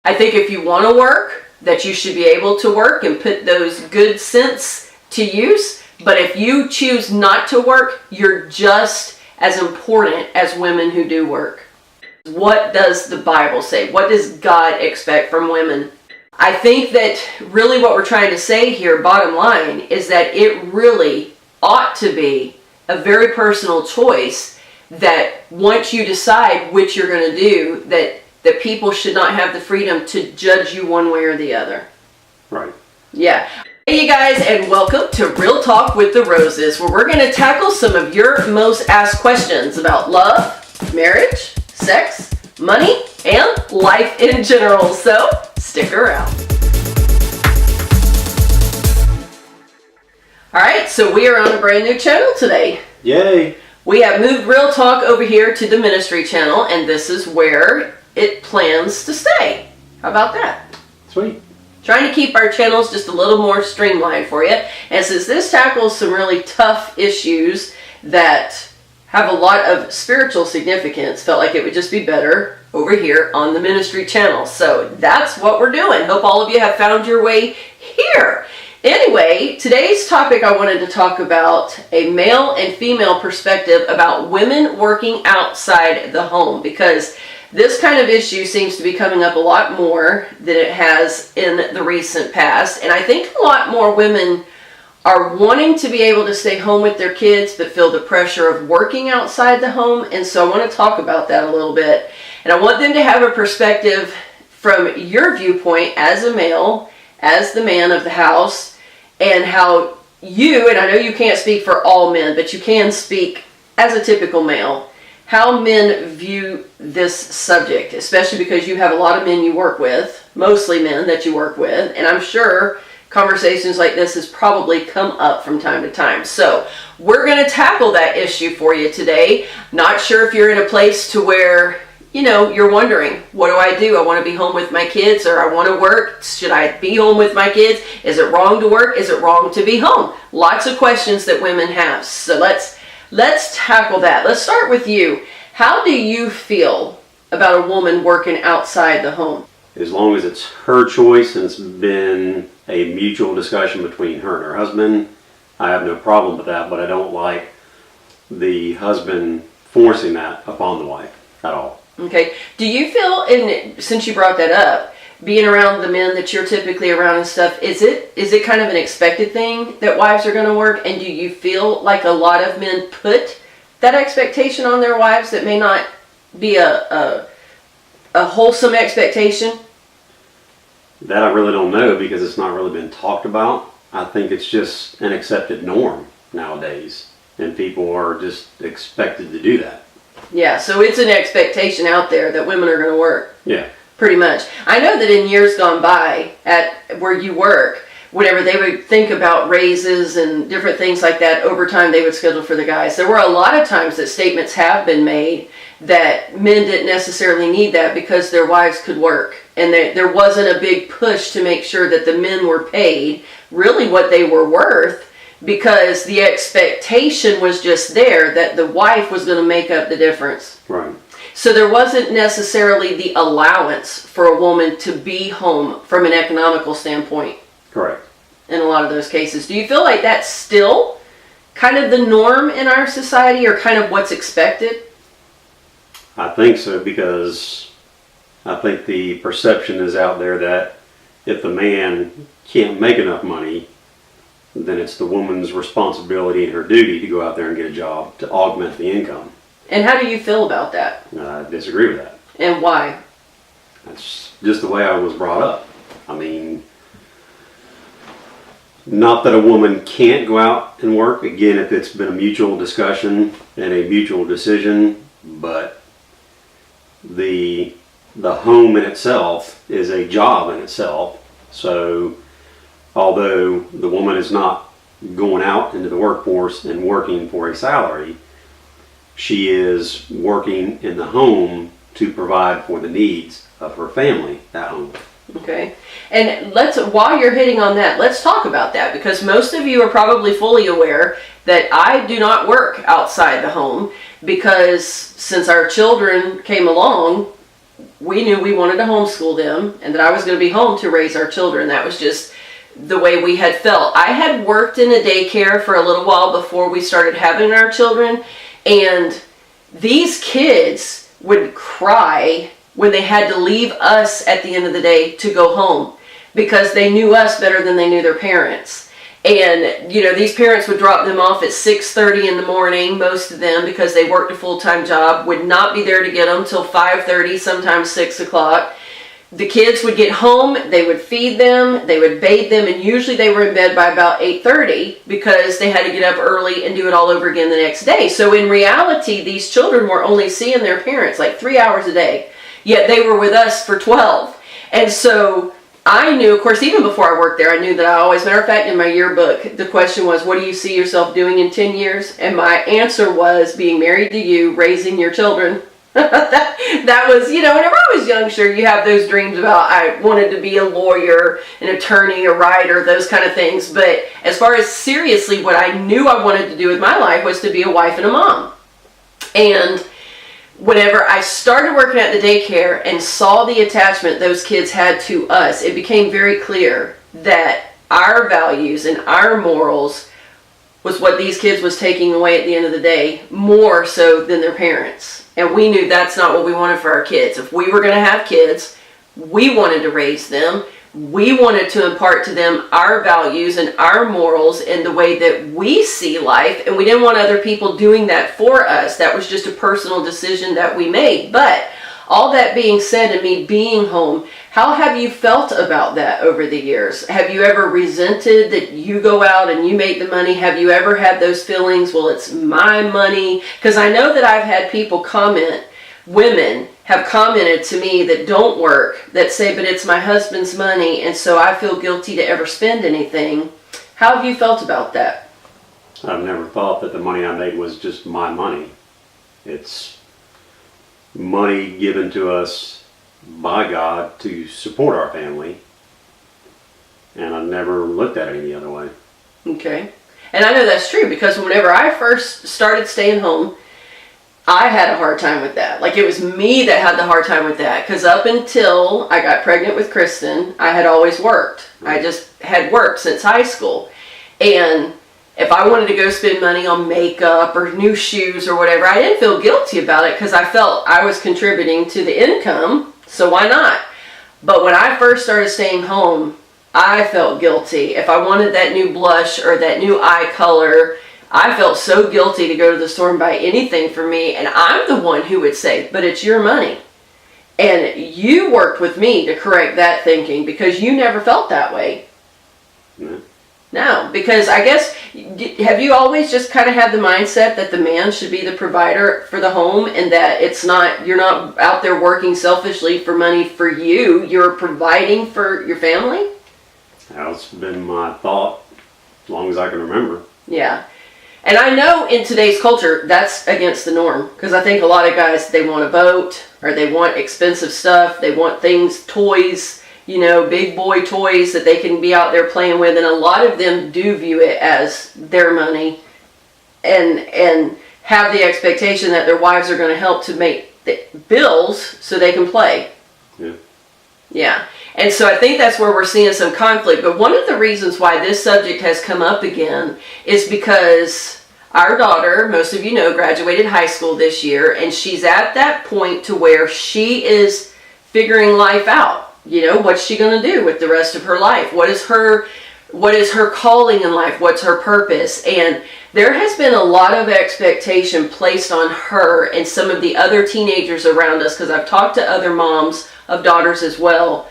I think if you want to work, that you should be able to work and put those good sense to use. But if you choose not to work, you're just as important as women who do work. What does the Bible say? What does God expect from women? I think that really what we're trying to say here, bottom line, is that it really ought to be a very personal choice, that once you decide which you're going to do, that people should not have the freedom to judge you one way or the other. Right. Yeah. Hey you guys, and welcome to Real Talk with the Roses, where we're going to tackle some of your most asked questions about love, marriage, sex, money, and life in general. So stick around. Alright, so we are on a brand new channel today. Yay! We have moved Real Talk over here to the Ministry channel, and this is where it plans to stay. How about that? Sweet. Trying to keep our channels just a little more streamlined for you. And since this tackles some really tough issues that have a lot of spiritual significance, felt like it would just be better over here on the Ministry channel. So that's what we're doing. Hope all of you have found your way here. Anyway, today's topic, I wanted to talk about a male and female perspective about women working outside the home, because this kind of issue seems to be coming up a lot more than it has in the recent past. And I think a lot more women are wanting to be able to stay home with their kids but feel the pressure of working outside the home. And so I want to talk about that a little bit. And I want them to have a perspective from your viewpoint as a male, as the man of the house, and how you, and I know you can't speak for all men, but you can speak as a typical male, how men view this subject, especially because you have a lot of men you work with, mostly men that you work with, and I'm sure conversations like this has probably come up from time to time. So we're going to tackle that issue for you today. Not sure if you're in a place to where, you know, you're wondering, what do I do? I want to be home with my kids, or I want to work. Should I be home with my kids? Is it wrong to work? Is it wrong to be home? Lots of questions that women have. So let's tackle that. Let's start with you. How do you feel about a woman working outside the home? As long as it's her choice and it's been a mutual discussion between her and her husband, I have no problem with that, but I don't like the husband forcing that upon the wife at all. Okay. Do you feel, and since you brought that up, being around the men that you're typically around and stuff, is it kind of an expected thing that wives are going to work? And do you feel like a lot of men put that expectation on their wives that may not be a wholesome expectation? That I really don't know, because it's not really been talked about. I think it's just an accepted norm nowadays, and people are just expected to do that. Yeah, so it's an expectation out there that women are going to work. Yeah. Pretty much. I know that in years gone by, at where you work, whenever they would think about raises and different things like that, overtime they would schedule for the guys. There were a lot of times that statements have been made that men didn't necessarily need that because their wives could work. And there wasn't a big push to make sure that the men were paid really what they were worth, because the expectation was just there that the wife was going to make up the difference. Right. So there wasn't necessarily the allowance for a woman to be home from an economical standpoint. Correct. In a lot of those cases. Do you feel like that's still kind of the norm in our society, or kind of what's expected? I think so, because I think the perception is out there that if the man can't make enough money, then it's the woman's responsibility and her duty to go out there and get a job to augment the income. And how do you feel about that? I disagree with that. And why? That's just the way I was brought up. I mean, not that a woman can't go out and work, again, if it's been a mutual discussion and a mutual decision, but the home in itself is a job in itself. So although the woman is not going out into the workforce and working for a salary, she is working in the home to provide for the needs of her family at home. Okay. And while you're hitting on that, let's talk about that, because most of you are probably fully aware that I do not work outside the home, because since our children came along, we knew we wanted to homeschool them and that I was going to be home to raise our children. That was just the way we had felt. I had worked in a daycare for a little while before we started having our children, and these kids would cry when they had to leave us at the end of the day to go home because they knew us better than they knew their parents. And, you know, these parents would drop them off at 6:30 in the morning, most of them, because they worked a full-time job, would not be there to get them till 5:30, sometimes 6 o'clock. The kids would get home, they would feed them, they would bathe them, and usually they were in bed by about 8:30 because they had to get up early and do it all over again the next day. So in reality, these children were only seeing their parents like 3 hours a day, yet they were with us for 12. And so I knew, of course, even before I worked there, I knew that I always, matter of fact, in my yearbook, the question was, what do you see yourself doing in 10 years? And my answer was being married to you, raising your children. that was, you know, whenever I was young, sure, you have those dreams about I wanted to be a lawyer, an attorney, a writer, those kind of things. But as far as seriously, what I knew I wanted to do with my life was to be a wife and a mom. And whenever I started working at the daycare and saw the attachment those kids had to us, it became very clear that our values and our morals was what these kids was taking away at the end of the day, more so than their parents. And we knew that's not what we wanted for our kids. If we were going to have kids, we wanted to raise them. We wanted to impart to them our values and our morals and the way that we see life, and we didn't want other people doing that for us. That was just a personal decision that we made. But all that being said, and me being home, how have you felt about that over the years? Have you ever resented that you go out and you make the money? Have you ever had those feelings, well, it's my money? Because I know that I've had people comment, women have commented to me that don't work, that say, but it's my husband's money, and so I feel guilty to ever spend anything. How have you felt about that? I've never thought that the money I made was just my money. It's money given to us by God to support our family, and I've never looked at it any other way. Okay. And I know that's true because whenever I first started staying home, I had a hard time with that. Like, it was me that had the hard time with that. Because up until I got pregnant with Kristen, I had always worked. I just had worked since high school. And if I wanted to go spend money on makeup or new shoes or whatever, I didn't feel guilty about it because I felt I was contributing to the income. So why not? But when I first started staying home, I felt guilty. If I wanted that new blush or that new eye color, I felt so guilty to go to the store and buy anything for me, and I'm the one who would say, but it's your money. And you worked with me to correct that thinking because you never felt that way. No. No, because I guess, have you always just kind of had the mindset that the man should be the provider for the home and that it's not, you're not out there working selfishly for money for you, you're providing for your family? That's been my thought as long as I can remember. Yeah. And I know in today's culture, that's against the norm. Because I think a lot of guys, they want a boat, or they want expensive stuff, they want things, toys, you know, big boy toys that they can be out there playing with. And a lot of them do view it as their money and have the expectation that their wives are going to help to make the bills so they can play. Yeah. Yeah. And so I think that's where we're seeing some conflict. But one of the reasons why this subject has come up again is because our daughter, most of you know, graduated high school this year, and she's at that point to where she is figuring life out. You know, what's she going to do with the rest of her life? What is her calling in life? What's her purpose? And there has been a lot of expectation placed on her and some of the other teenagers around us, because I've talked to other moms of daughters as well.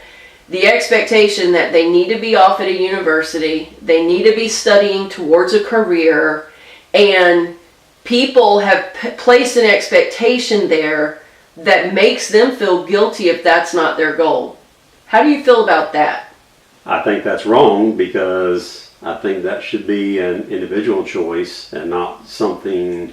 The expectation that they need to be off at a university, they need to be studying towards a career, and people have placed an expectation there that makes them feel guilty if that's not their goal. How do you feel about that? I think that's wrong because I think that should be an individual choice and not something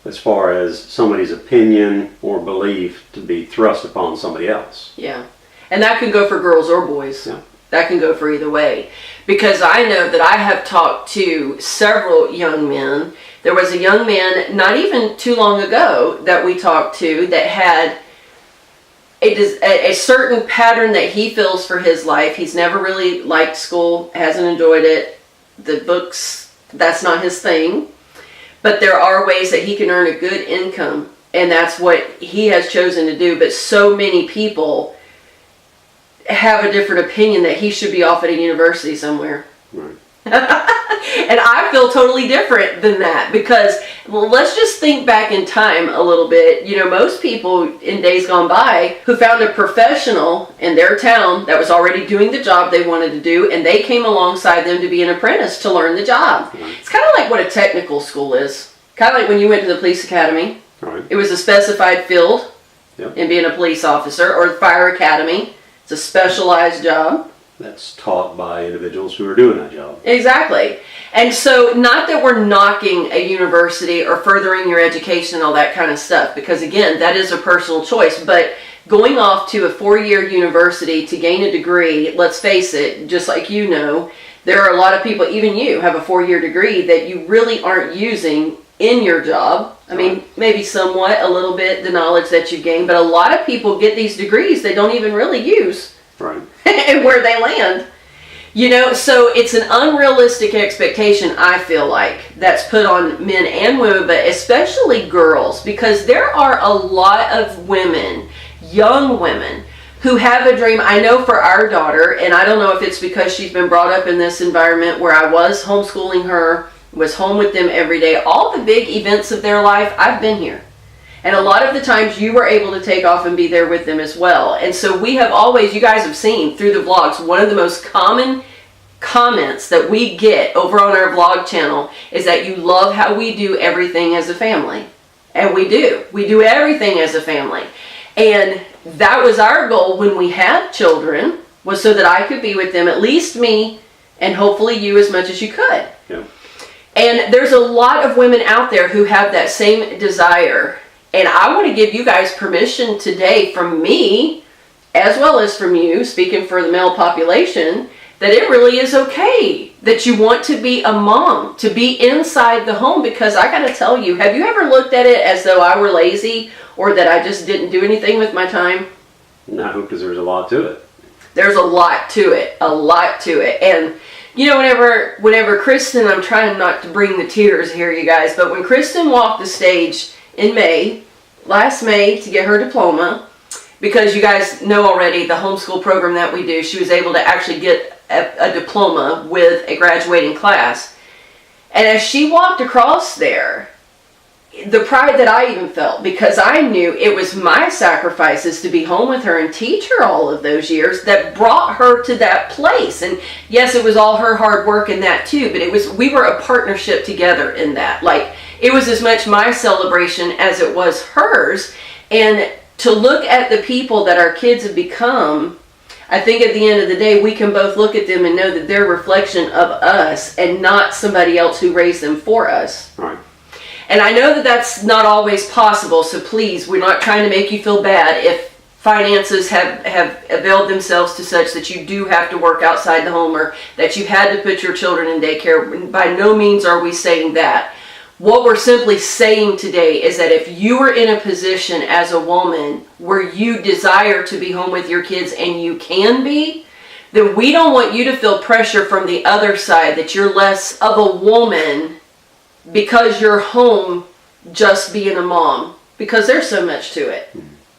as far as somebody's opinion or belief to be thrust upon somebody else. Yeah. And that can go for girls or boys. Yeah. That can go for either way. Because I know that I have talked to several young men. There was a young man not even too long ago that we talked to that had a certain pattern that he feels for his life. He's never really liked school, hasn't enjoyed it. The books, that's not his thing. But there are ways that he can earn a good income, and that's what he has chosen to do. But so many people have a different opinion that he should be off at a university somewhere. Right. And I feel totally different than that, because, well, let's just think back in time a little bit. You know, most people in days gone by who found a professional in their town that was already doing the job they wanted to do, and they came alongside them to be an apprentice to learn the job. Right. It's kind of like what a technical school is. Kind of like when you went to the police academy. Right. It was a specified field in being a police officer, or the fire academy. It's a specialized job. That's taught by individuals who are doing that job. Exactly. And so, not that we're knocking a university or furthering your education and all that kind of stuff, because again, that is a personal choice. But going off to a 4-year university to gain a degree, let's face it, just like you know, there are a lot of people, even you, have a 4-year degree that you really aren't using in your job. I mean, maybe somewhat, a little bit, the knowledge that you gain, but a lot of people get these degrees they don't even really use. Right. And where they land. You know, so it's an unrealistic expectation, I feel like, that's put on men and women, but especially girls, because there are a lot of women, young women, who have a dream. I know for our daughter, and I don't know if it's because she's been brought up in this environment where I was homeschooling her, was home with them every day. All the big events of their life, I've been here. And a lot of the times you were able to take off and be there with them as well. And so we have always, you guys have seen through the vlogs, one of the most common comments that we get over on our vlog channel is that you love how we do everything as a family. And we do. We do everything as a family. And that was our goal when we had children, was so that I could be with them, at least me, and hopefully you as much as you could. Yeah. And there's a lot of women out there who have that same desire. And I want to give you guys permission today from me, as well as from you, speaking for the male population, that it really is okay that you want to be a mom, to be inside the home. Because I got to tell you, have you ever looked at it as though I were lazy or that I just didn't do anything with my time? No, because there's a lot to it. There's a lot to it, a lot to it. And you know, whenever Kristen, I'm trying not to bring the tears here, you guys, but when Kristen walked the stage in last May, to get her diploma, because you guys know already the homeschool program that we do, she was able to actually get a diploma with a graduating class. And as she walked across there, the pride that I even felt, because I knew it was my sacrifices to be home with her and teach her all of those years that brought her to that place. And yes, it was all her hard work in that too, but we were a partnership together in that. Like, it was as much my celebration as it was hers. And to look at the people that our kids have become, I think at the end of the day, we can both look at them and know that they're a reflection of us and not somebody else who raised them for us. Right. And I know that that's not always possible, so please, we're not trying to make you feel bad if finances have availed themselves to such that you do have to work outside the home or that you had to put your children in daycare. By no means are we saying that. What we're simply saying today is that if you are in a position as a woman where you desire to be home with your kids and you can be, then we don't want you to feel pressure from the other side that you're less of a woman because you're home just being a mom. Because there's so much to it.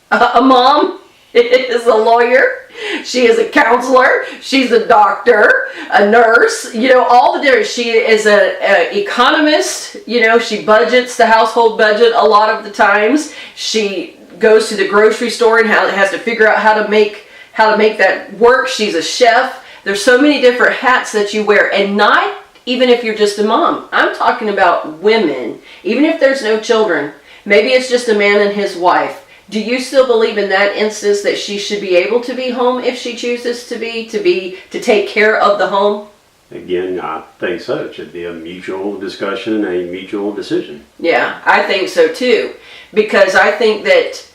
A mom is a lawyer. She is a counselor. She's a doctor, a nurse, you know, all the different. She is an economist. You know, she budgets the household budget a lot of the times. She goes to the grocery store and has to figure out how to make that work. She's a chef. There's so many different hats that you wear, and not even if you're just a mom. I'm talking about women, even if there's no children. Maybe it's just a man and his wife. Do you still believe in that instance that she should be able to be home if she chooses to take care of the home? Again, I think so. It should be a mutual discussion and a mutual decision. Yeah, I think so too. Because I think that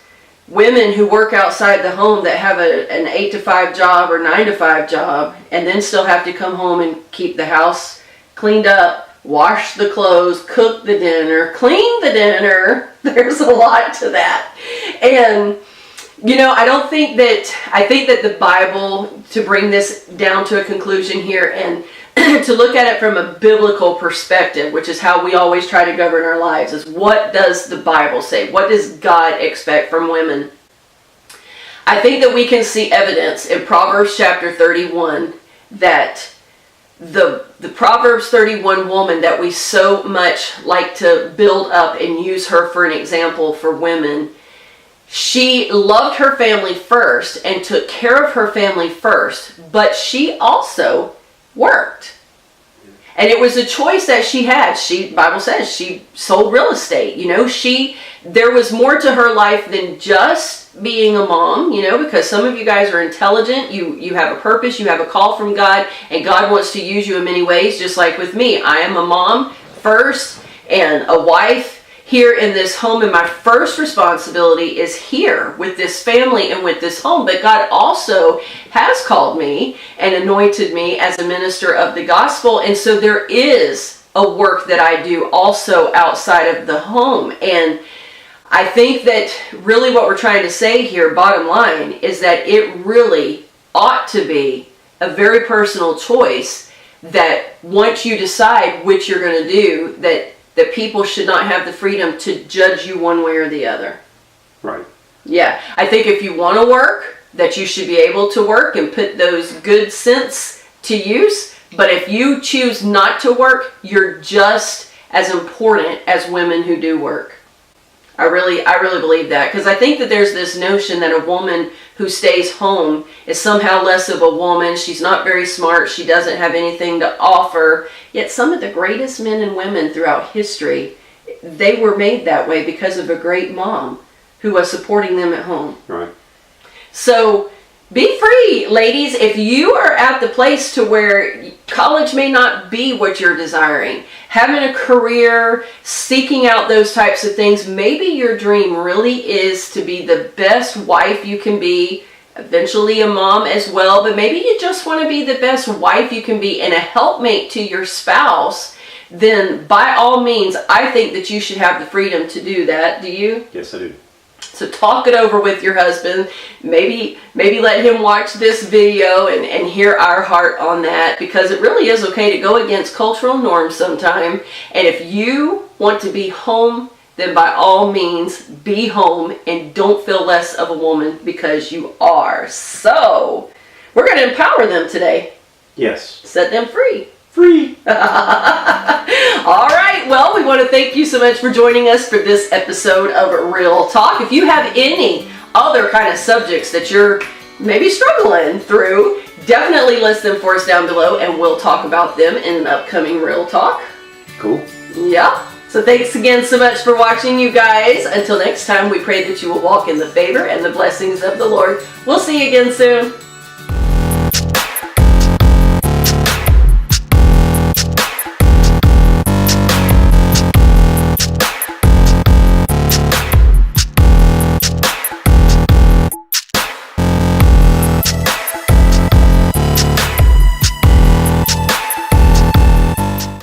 women who work outside the home that have an 8-to-5 job or 9-to-5 job and then still have to come home and keep the house cleaned up, wash the clothes, cook the dinner, clean the dinner. There's a lot to that. And I think that the Bible, to bring this down to a conclusion here and to look at it from a biblical perspective, which is how we always try to govern our lives, is what does the Bible say? What does God expect from women? I think that we can see evidence in Proverbs chapter 31 that the Proverbs 31 woman that we so much like to build up and use her for an example for women, she loved her family first and took care of her family first, but she also worked. And it was a choice that she had. The Bible says she sold real estate. There was more to her life than just being a mom, because some of you guys are intelligent. You have a purpose, you have a call from God, and God wants to use you in many ways, just like with me. I am a mom first and a wife here in this home, and my first responsibility is here with this family and with this home. But God also has called me and anointed me as a minister of the gospel, and so there is a work that I do also outside of the home. And I think that really what we're trying to say here, bottom line, is that it really ought to be a very personal choice, that once you decide which you're going to do, that people should not have the freedom to judge you one way or the other. Right. Yeah. I think if you want to work, that you should be able to work and put those good sense to use. But if you choose not to work, you're just as important as women who do work. I really believe that, because I think that there's this notion that a woman who stays home is somehow less of a woman. She's not very smart. She doesn't have anything to offer. Yet some of the greatest men and women throughout history, they were made that way because of a great mom who was supporting them at home. Right. So be free, ladies. If you are at the place to where college may not be what you're desiring, having a career, seeking out those types of things, maybe your dream really is to be the best wife you can be, eventually a mom as well, but maybe you just want to be the best wife you can be and a helpmate to your spouse, then by all means, I think that you should have the freedom to do that. Do you? Yes, I do. So talk it over with your husband. Maybe let him watch this video and hear our heart on that, because it really is okay to go against cultural norms sometime. And if you want to be home, then by all means be home, and don't feel less of a woman because you are. So we're going to empower them today. Yes. Set them free. Free. All right. Well, we want to thank you so much for joining us for this episode of Real Talk. If you have any other kind of subjects that you're maybe struggling through, definitely list them for us down below, and we'll talk about them in an upcoming Real Talk. Cool. Yeah. So thanks again so much for watching, you guys. Until next time, we pray that you will walk in the favor and the blessings of the Lord. We'll see you again soon.